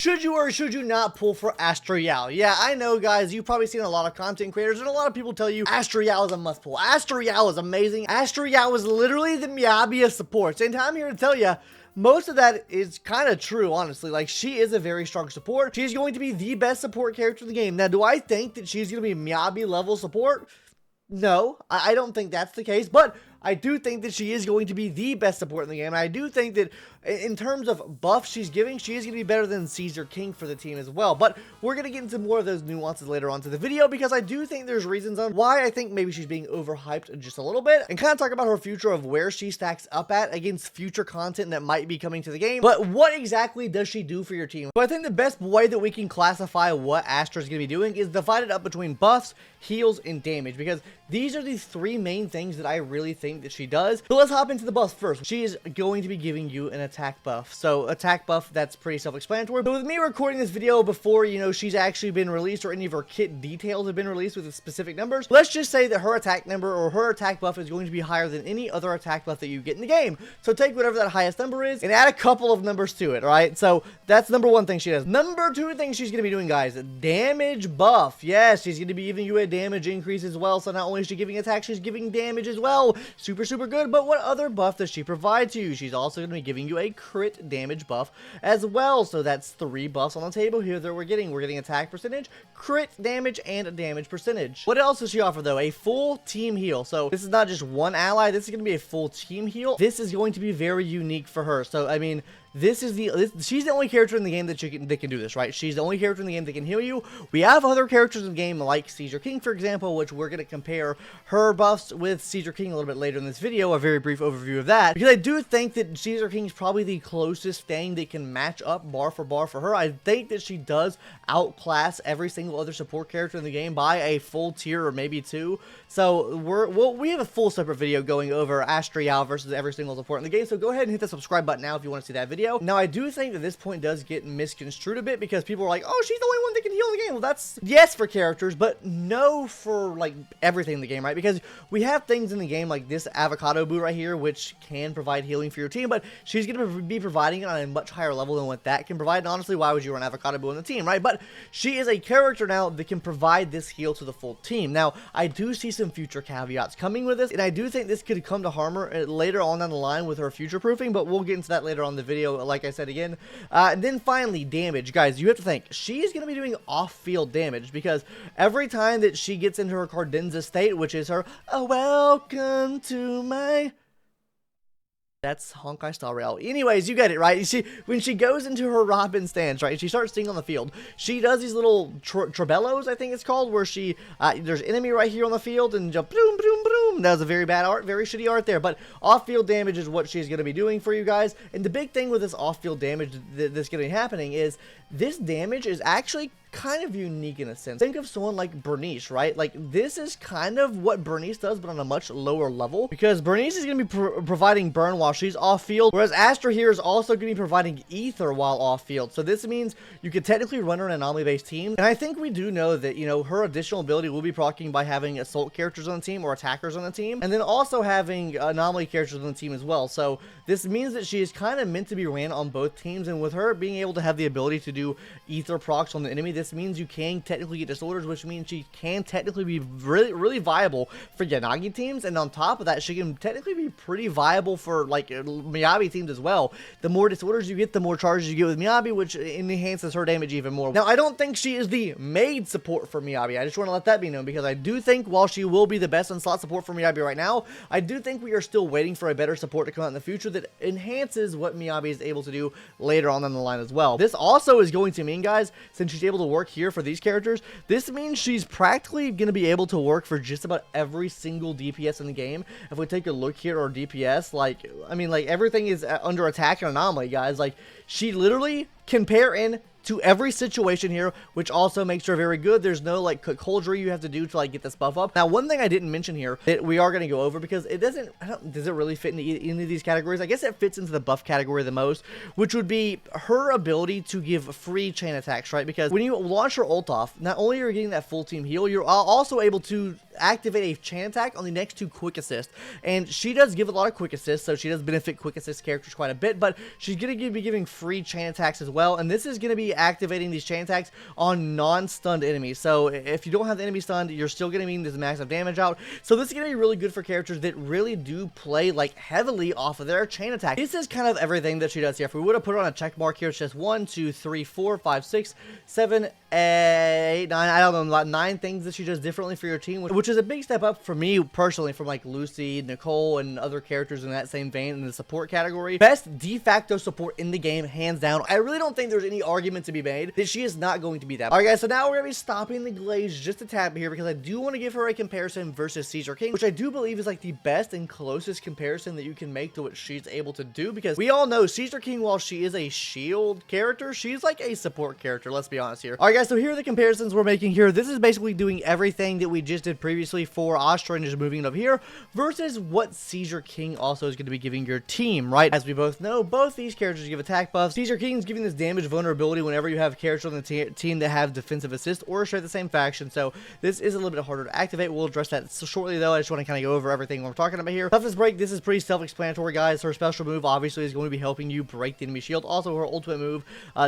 Should you or should you not pull for Astra Yao? Yeah, I know, guys, you've probably seen a lot of content creators and a lot of people tell you Astra Yao is a must pull. Astra Yao is amazing. Astra Yao is literally the Miyabi of supports. And I'm here to tell you, most of that is kind of true, honestly. Like, she is a very strong support. She's going to be the best support character in the game. Now, do I think that she's going to be Miyabi level support? No, I don't think that's the case, but I do think that she is going to be the best support in the game. And I do think that in terms of buffs she's giving, she is going to be better than Caesar King for the team as well. But we're going to get into more of those nuances later on to the video, because I do think there's reasons on why I think maybe she's being overhyped just a little bit, and kind of talk about her future of where she stacks up at against future content that might be coming to the game. But what exactly does she do for your team? So I think the best way that we can classify what Astra is going to be doing is divided up between buffs, heals, and damage, because these are the three main things that I really think that she does. So let's hop into the buffs first. She is going to be giving you an attack buff. So attack buff, that's pretty self-explanatory. But with me recording this video before, you know, she's actually been released or any of her kit details have been released with specific numbers, let's just say that her attack number or her attack buff is going to be higher than any other attack buff that you get in the game. So take whatever that highest number is and add a couple of numbers to it, right? So that's number one thing she does. Number two thing she's going to be doing, guys, damage buff. Yes, she's going to be giving you a damage increase as well. So not only is she giving attack, she's giving damage as well. Super good. But what other buff does she provide to you? She's also going to be giving you a crit damage buff as well. So that's three buffs on the table here that we're getting. We're getting attack percentage, crit damage, and damage percentage. What else does she offer though? A full team heal. So this is not just one ally, this is going to be a full team heal. This is going to be very unique for her. So I mean, she's the only character in the game that can do this, right? She's the only character in the game that can heal you. We have other characters in the game like Caesar King, for example, which we're going to compare her buffs with Caesar King a little bit later in this video, a very brief overview of that, because I do think that Caesar King is probably the closest thing that can match up bar for bar for her. I think that she does outclass every single other support character in the game by a full tier or maybe two. So we have a full separate video going over Astra Yao versus every single support in the game, so go ahead and hit the subscribe button now if you want to see that video. Now, I do think that this point does get misconstrued a bit because people are like, oh, she's the only one that can heal the game. Well, that's yes for characters, but no for like everything in the game, right? Because we have things in the game like this avocado boo right here, which can provide healing for your team, but she's going to be providing it on a much higher level than what that can provide. And honestly, why would you run avocado boo on the team, right? But she is a character now that can provide this heal to the full team. Now, I do see some future caveats coming with this, and I do think this could come to harm her later on down the line with her future proofing, but we'll get into that later on in the video, like I said again. And then finally, damage. Guys, you have to think, she's going to be doing off-field damage because every time that she gets into her Cardenza state, which is her, oh, welcome to my... That's Honkai Star Rail. Anyways, you get it, right? When she goes into her Robin stance, right, and she starts singing on the field, she does these little trebellos, I think it's called, where she, there's enemy right here on the field, and jump, boom, boom, boom. That was a very bad art, very shitty art there, but off-field damage is what she's going to be doing for you guys, and the big thing with this off-field damage that's going to be happening is this damage is actually kind of unique in a sense. Think of someone like Bernice, right? Like, this is kind of what Bernice does, but on a much lower level, because Bernice is going to be providing burn while she's off field, whereas Astra here is also going to be providing ether while off field. So this means you could technically run her an anomaly based team, and I think we do know that, you know, her additional ability will be proccing by having assault characters on the team or attackers on the team, and then also having anomaly characters on the team as well. So this means that she is kind of meant to be ran on both teams, and with her being able to have the ability to do ether procs on the enemy, this means you can technically get disorders, which means she can technically be really viable for Yanagi teams, and on top of that, she can technically be pretty viable for like Miyabi teams as well. The more disorders you get, the more charges you get with Miyabi, which enhances her damage even more. Now, I don't think she is the made support for Miyabi. I just want to let that be known, because I do think while she will be the best on slot support for Miyabi right now, I do think we are still waiting for a better support to come out in the future that enhances what Miyabi is able to do later on down the line as well. This also is going to mean, guys, since she's able to work here for these characters, this means she's practically going to be able to work for just about every single DPS in the game. If we take a look here at our DPS, like, I mean, like, everything is under attack and anomaly, guys. Like, she literally can pair in to every situation here, which also makes her very good. There's no like coldry you have to do to like get this buff up. Now, one thing I didn't mention here that we are going to go over, because it doesn't, does it really fit into any of these categories? I guess it fits into the buff category the most, which would be her ability to give free chain attacks, right? Because when you launch her ult off, not only are you getting that full team heal, you're also able to activate a chain attack on the next 2 quick assists. And she does give a lot of quick assists, so she does benefit quick assist characters quite a bit, but she's going to be giving free chain attacks as well, and this is going to be activating these chain attacks on non-stunned enemies. So if you don't have the enemy stunned, you're still going to mean this massive damage out. So this is going to be really good for characters that really do play like heavily off of their chain attack. This is kind of everything that she does here. If we would have put it on a check mark here, it's just 1, 2, 3, 4, 5, 6, 7, 8, 9, I don't know, about 9 things that she does differently for your team, which is a big step up for me personally from like Lucy, Nicole, and other characters in that same vein in the support category. Best de facto support in the game, hands down. I really don't think there's any argument to be made that she is not going to be that. Alright guys, so now we're going to be stopping the glaze just a tad here because I do want to give her a comparison versus Caesar King, which I do believe is like the best and closest comparison that you can make to what she's able to do, because we all know Caesar King, while she is a shield character, she's like a support character, let's be honest here. Alright guys, so here are the comparisons we're making here. This is basically doing everything that we just did previously for Astra and just moving it up here versus what Caesar King also is going to be giving your team, right? As we both know, both these characters give attack buffs. Caesar King is giving this damage vulnerability whenever you have characters on the team that have defensive assist or share the same faction, so this is a little bit harder to activate. We'll address that shortly though. I just want to kind of go over everything we're talking about here. Toughness break, this is pretty self-explanatory guys. Her special move obviously is going to be helping you break the enemy shield. Also her ultimate move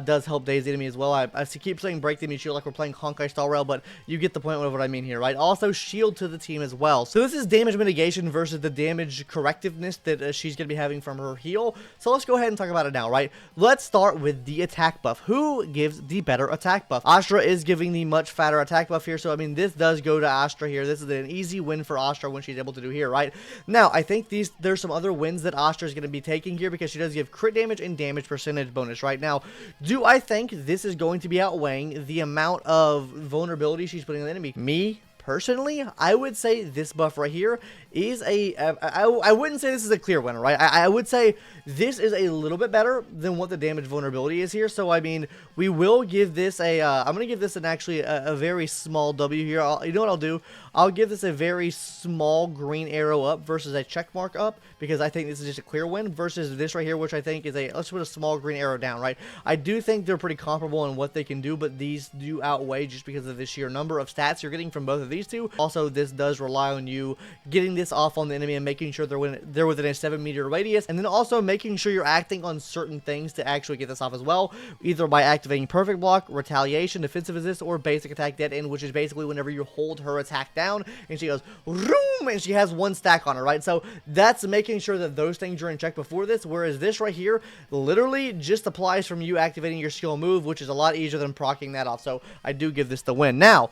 does help daze the enemy as well. I keep saying break the enemy shield like we're playing Honkai Star Rail, but you get the point of what I mean here, right? Also shield to the team as well. So this is damage mitigation versus the damage correctiveness that she's going to be having from her heal. So let's go ahead and talk about it now, right? Let's start with the attack buff. Who gives the better attack buff? Astra is giving the much fatter attack buff here, so I mean this does go to Astra here. This is an easy win for Astra when she's able to do here, right? Now I think there's some other wins that Astra is going to be taking here because she does give crit damage and damage percentage bonus. Right now, do I think this is going to be outweighing the amount of vulnerability she's putting on the enemy? Me personally, I would say this buff right here is I wouldn't say this is a clear winner, right? I would say this is a little bit better than what the damage vulnerability is here. So I mean, we will give this a I'm gonna give this actually a very small W here. You know what I'll do? I'll give this a very small green arrow up versus a check mark up, because I think this is just a clear win versus this right here, which I think is let's put a small green arrow down, right? I do think they're pretty comparable in what they can do, but these do outweigh just because of the sheer number of stats you're getting from both of these two. Also, this does rely on you getting this off on the enemy and making sure they're within a 7-meter radius, and then also making sure you're acting on certain things to actually get this off as well, either by activating perfect block, retaliation, defensive assist, or basic attack dead end, which is basically whenever you hold her attack down and she goes vroom, and she has 1 stack on her, right? So that's making sure that those things are in check before this, whereas this right here literally just applies from you activating your skill move, which is a lot easier than proccing that off. So I do give this the win. Now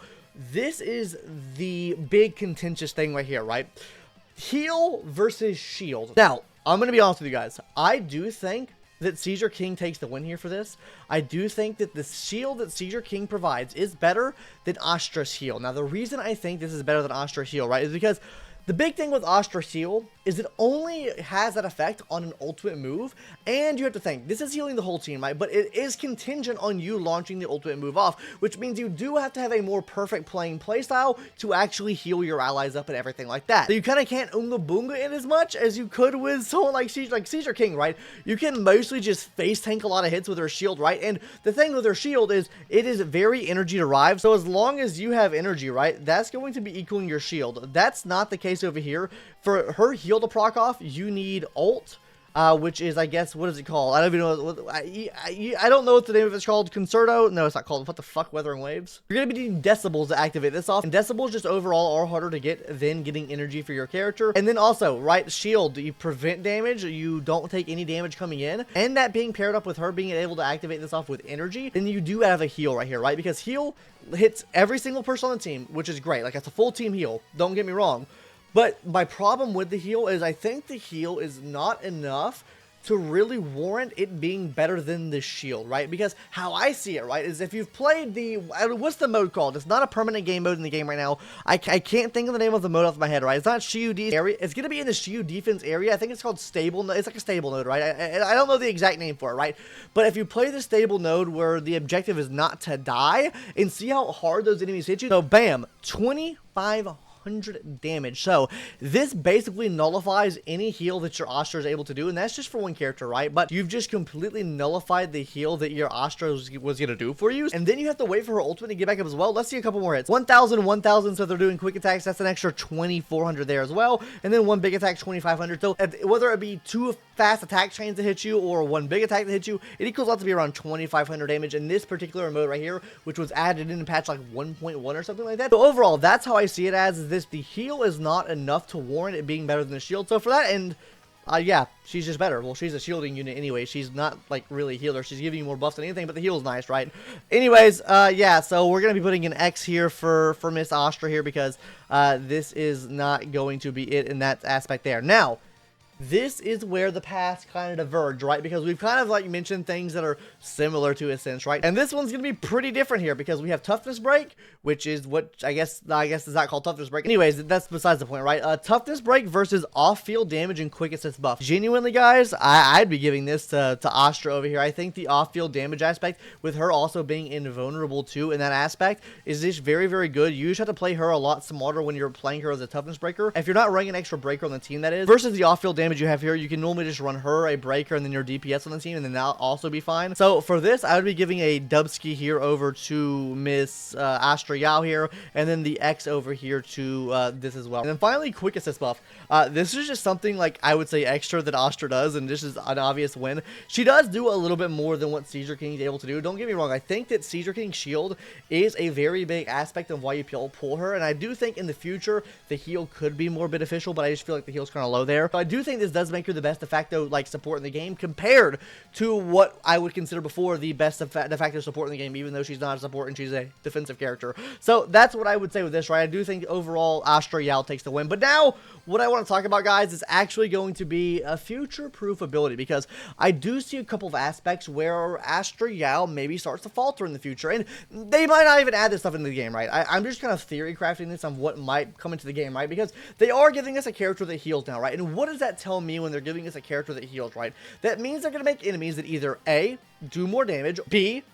this is the big contentious thing right here, right? Heal versus shield. Now, I'm going to be honest with you guys. I do think that Caesar King takes the win here for this. I do think that the shield that Caesar King provides is better than Astra's heal. Now, the reason I think this is better than Astra's heal, right, is because the big thing with Astra's heal is it only has that effect on an ultimate move, and you have to think, this is healing the whole team, right? But it is contingent on you launching the ultimate move off, which means you do have to have a more perfect playing playstyle to actually heal your allies up and everything like that. So you kind of can't Oonga Boonga in as much as you could with someone like Caesar King, right? You can mostly just face tank a lot of hits with her shield, right? And the thing with her shield is it is very energy derived, so as long as you have energy, right, that's going to be equaling your shield. That's not the case over here. For her heal to proc off, you need ult, which is, I guess, what is it called? I don't even know. I don't know what the name of it's called. Concerto? No, it's not called. What the fuck? Weathering Waves? You're going to be needing decibels to activate this off. And decibels just overall are harder to get than getting energy for your character. And then also, right, shield. You prevent damage. You don't take any damage coming in. And that being paired up with her being able to activate this off with energy, then you do have a heal right here, right? Because heal hits every single person on the team, which is great. Like, it's a full team heal. Don't get me wrong. But my problem with the heal is I think the heal is not enough to really warrant it being better than the shield, right? Because how I see it, right, is if you've played the, what's the mode called? It's not a permanent game mode in the game right now. I can't think of the name of the mode off my head, right? It's not Shield area. It's going to be in the Shield defense area. I think it's called stable. It's like a stable node, right? I don't know the exact name for it, right? But if you play the stable node where the objective is not to die and see how hard those enemies hit you, so bam, 2,500 100 damage. So this basically nullifies any heal that your Astra is able to do, and that's just for one character, right? But you've just completely nullified the heal that your Astra was going to do for you, and then you have to wait for her ultimate to get back up as well. Let's see a couple more hits. 1,000, 1,000, so they're doing quick attacks. That's an extra 2,400 there as well, and then one big attack, 2,500. So whether it be two fast attack chains to hit you or one big attack to hit you, it equals out to be around 2,500 damage in this particular mode right here, which was added in patch like 1.1 or something like that. So overall, that's how I see it as, is this: the heal is not enough to warrant it being better than the shield. So for that end, yeah, she's just better. Well, she's a shielding unit anyway. She's not like really a healer. She's giving you more buffs than anything, but the heal's nice, right? Anyways, yeah, so we're gonna be putting an X here for Miss Astra here, because this is not going to be it in that aspect there. Now, this is where the paths kind of diverge, right? Because we've kind of like mentioned things that are similar to a sense, right? And this one's going to be pretty different here, because we have toughness break, which is what I guess is not called toughness break. Anyways, that's besides the point, right? Toughness break versus off-field damage and quick assist buff. Genuinely, guys, I'd be giving this to Astra over here. I think the off-field damage aspect, with her also being invulnerable too in that aspect, is just very, very good. You just have to play her a lot smarter when you're playing her as a toughness breaker. If you're not running an extra breaker on the team, that is, versus the off-field damage you have here, you can normally just run her, a breaker, and then your DPS on the team, and then that'll also be fine. So for this, I would be giving a Dubsky here over to Miss Astra Yao here, and then the X over here to this as well. And then finally, quick assist buff. This is just something like I would say extra that Astra does, and this is an obvious win. She does do a little bit more than what Seizure King is able to do. Don't get me wrong, I think that Seizure King's shield is a very big aspect of why you pull her, and I do think in the future the heal could be more beneficial, but I just feel like the heal's kind of low there. So I do think this does make her the best de facto like support in the game, compared to what I would consider before the best de facto support in the game, even though she's not a support and she's a defensive character. So that's what I would say with this, right? I do think overall Astra Yao takes the win. But now what I want to talk about, guys, is actually going to be a future-proof ability, because I do see a couple of aspects where Astra Yao maybe starts to falter in the future, and they might not even add this stuff into the game, right? I'm just kind of theory crafting this on what might come into the game, right? Because they are giving us a character that heals now, right? And what does that tell me when they're giving us a character that heals, right? That means they're going to make enemies that either A, do more damage, B,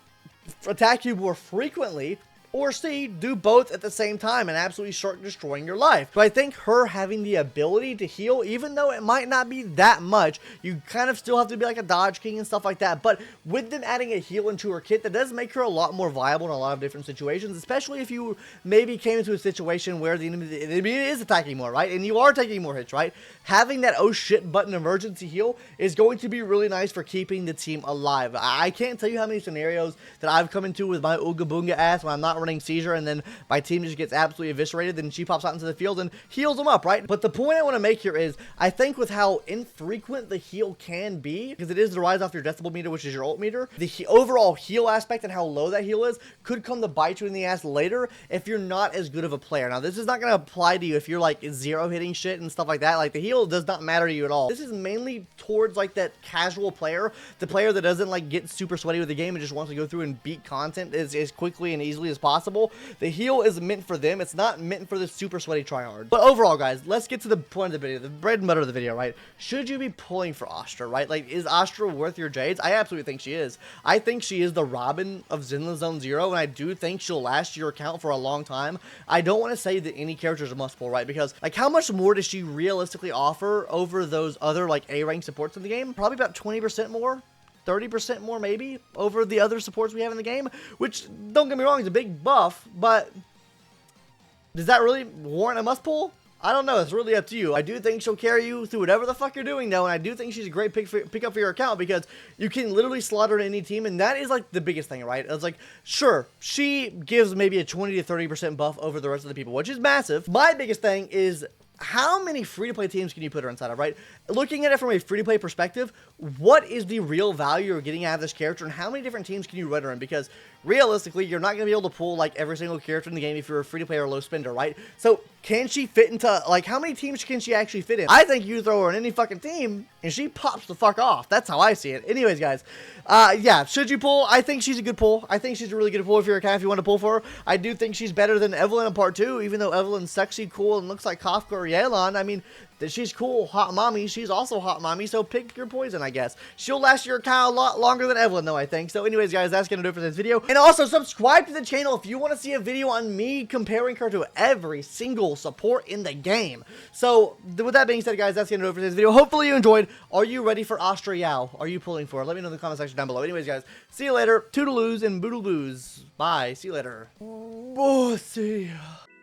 attack you more frequently, or C, do both at the same time and absolutely start destroying your life. So I think her having the ability to heal, even though it might not be that much, you kind of still have to be like a dodge king and stuff like that, but with them adding a heal into her kit, that does make her a lot more viable in a lot of different situations, especially if you maybe came into a situation where the enemy is attacking more, right? And you are taking more hits, right? Having that oh shit button emergency heal is going to be really nice for keeping the team alive. I can't tell you how many scenarios that I've come into with my Ooga Boonga ass when I'm not running Seizure, and then my team just gets absolutely eviscerated, then she pops out into the field and heals them up, right? But the point I want to make here is, I think with how infrequent the heal can be, because it is the rise off your decibel meter, which is your ult meter, the overall heal aspect and how low that heal is could come to bite you in the ass later if you're not as good of a player. Now, this is not going to apply to you if you're like zero hitting shit and stuff like that. Like, the heal does not matter to you at all. This is mainly towards like that casual player, the player that doesn't like get super sweaty with the game and just wants to go through and beat content as quickly and easily as possible. The heal is meant for them. It's not meant for the super sweaty tryhard. But overall, guys, let's get to the point of the video, the bread and butter of the video, right? Should you be pulling for Astra, right? Like, is Astra worth your jades? I absolutely think she is. I think she is the Robin of Zenless Zone Zero, and I do think she'll last your account for a long time. I don't want to say that any character is a must pull, right? Because, like, how much more does she realistically offer over those other, like, A-rank supports in the game? Probably about 20% more. 30% more maybe over the other supports we have in the game, which, don't get me wrong, is a big buff, but does that really warrant a must pull? I don't know. It's really up to you. I do think she'll carry you through whatever the fuck you're doing, though, and I do think she's a great pick up for your account, because you can literally slot her in any team, and that is like the biggest thing, right? It's like, sure, she gives maybe a 20 to 30% buff over the rest of the people, which is massive. My biggest thing is, how many free-to-play teams can you put her inside of, right? Looking at it from a free-to-play perspective, what is the real value you're getting out of this character, and how many different teams can you run her in? Because realistically, you're not going to be able to pull like every single character in the game if you're a free-to-play or low spender, right? So can she fit into, like, how many teams can she actually fit in? I think you throw her in any fucking team and she pops the fuck off. That's how I see it. Anyways, guys, yeah, should you pull? I think she's a good pull. I think she's a really good pull if you're a cat, if you want to pull for her. I do think she's better than Evelyn in part 2, even though Evelyn's sexy, cool, and looks like Kafka or Yelan. I mean, that she's cool, hot mommy, she's also hot mommy, so pick your poison, I guess. She'll last your account a lot longer than Evelyn, though, I think. So anyways, guys, that's gonna do it for this video. And also, subscribe to the channel if you want to see a video on me comparing her to every single support in the game. So, with that being said, guys, that's gonna do it for this video. Hopefully you enjoyed. Are you ready for Astra Yao? Are you pulling for it? Let me know in the comment section down below. Anyways, guys, see you later. Toodaloos and boodaloos. Bye. See you later. Oh, see ya.